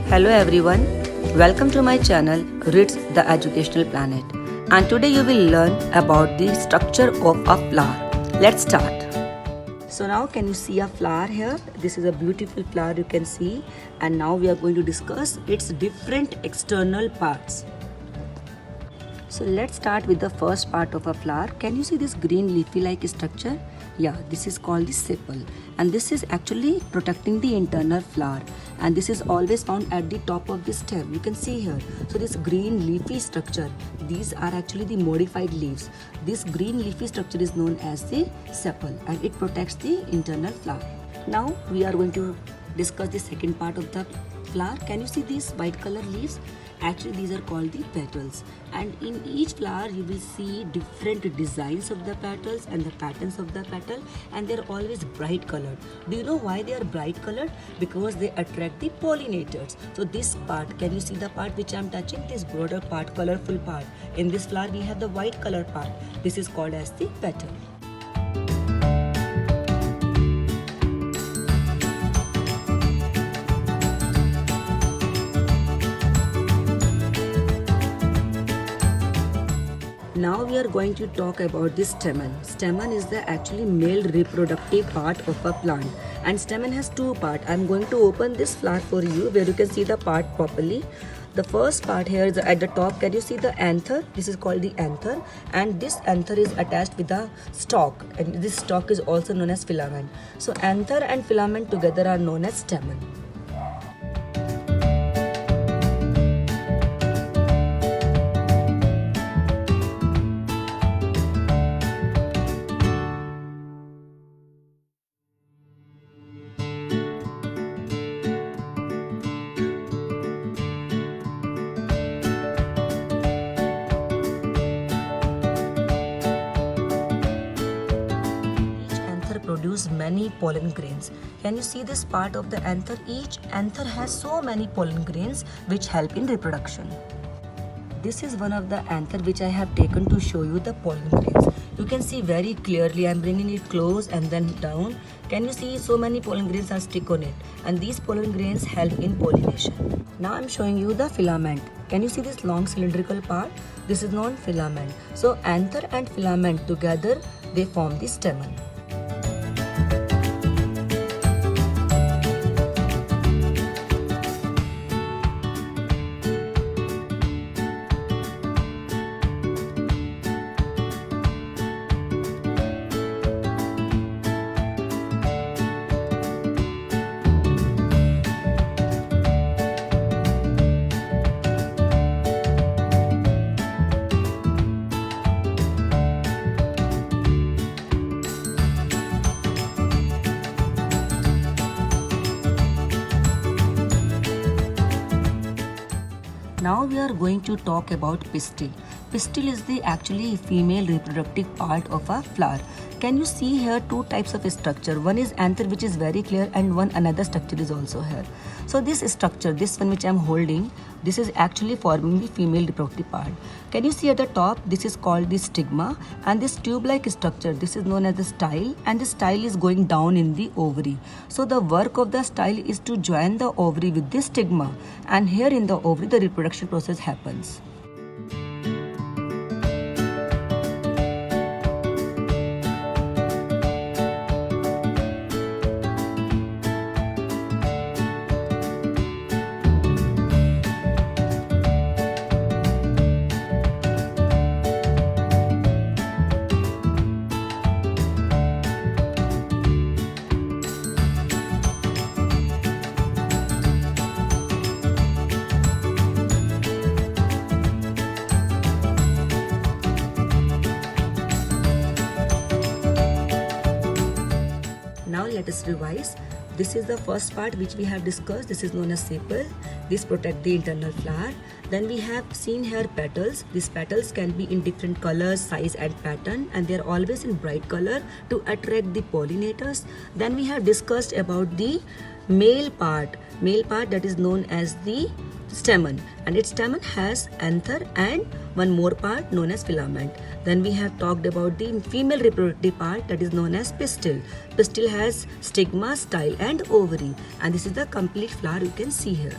Hello everyone, welcome to my channel Reads the Educational Planet, and today you will learn about the structure of a flower. Let's start. So now can you see a flower here? This is a beautiful flower you can see, and now we are going to discuss its different external parts. So let's start with the first part of a flower. Can you see this green leafy like structure? Yeah, this is called the sepal, and this is actually protecting the internal flower, and this is always found at the top of the stem. You can see here. So this green leafy structure, these are actually the modified leaves. This green leafy structure is known as the sepal, and it protects the internal flower. Now we are going to discuss the second part of the flower. Can you see these white color leaves? Actually these are called the petals, and in each flower you will see different designs of the petals and the patterns of the petal, and they're always bright colored. Do you know why they are bright colored? Because they attract the pollinators. So this part, can you see the part which I'm touching? This broader part, colorful part. In this flower we have the white color part. This is called as the petal. Now we are going to talk about the stamen. Stamen is the actually male reproductive part of a plant, and stamen has two parts. I'm going to open this flower for you where you can see the part properly. The first part here is at the top. Can you see the anther? This is called the anther, and this anther is attached with a stalk, and this stalk is also known as filament. So anther and filament together are known as stamen. Produce many pollen grains. Can you see this part of the anther? Each anther has so many pollen grains which help in reproduction. This is one of the anther which I have taken to show you the pollen grains. You can see very clearly. I'm bringing it close and then down. Can you see so many pollen grains are stick on it, and these pollen grains help in pollination. Now I'm showing you the filament. Can you see this long cylindrical part? This is known filament. So anther and filament together they form the stamen. Now we are going to talk about pistil. Pistil is the actually female reproductive part of a flower. Can you see here two types of structure? One is anther, which is very clear, and one another structure is also here. So this structure, this one which I am holding, this is actually forming the female reproductive part. Can you see at the top? This is called the stigma, and this tube-like structure, this is known as the style, and the style is going down in the ovary. So the work of the style is to join the ovary with this stigma, and here in the ovary the reproduction process happens. Now let us revise. This is the first part which we have discussed. This is known as sepal. This protects the internal flower. Then we have seen here petals. These petals can be in different colors, size and pattern, and they are always in bright color to attract the pollinators. Then we have discussed about the male part that is known as the stamen, and its stamen has anther and one more part known as filament. Then we have talked about the female reproductive part that is known as pistil. Pistil has stigma, style and ovary, and this is the complete flower you can see here.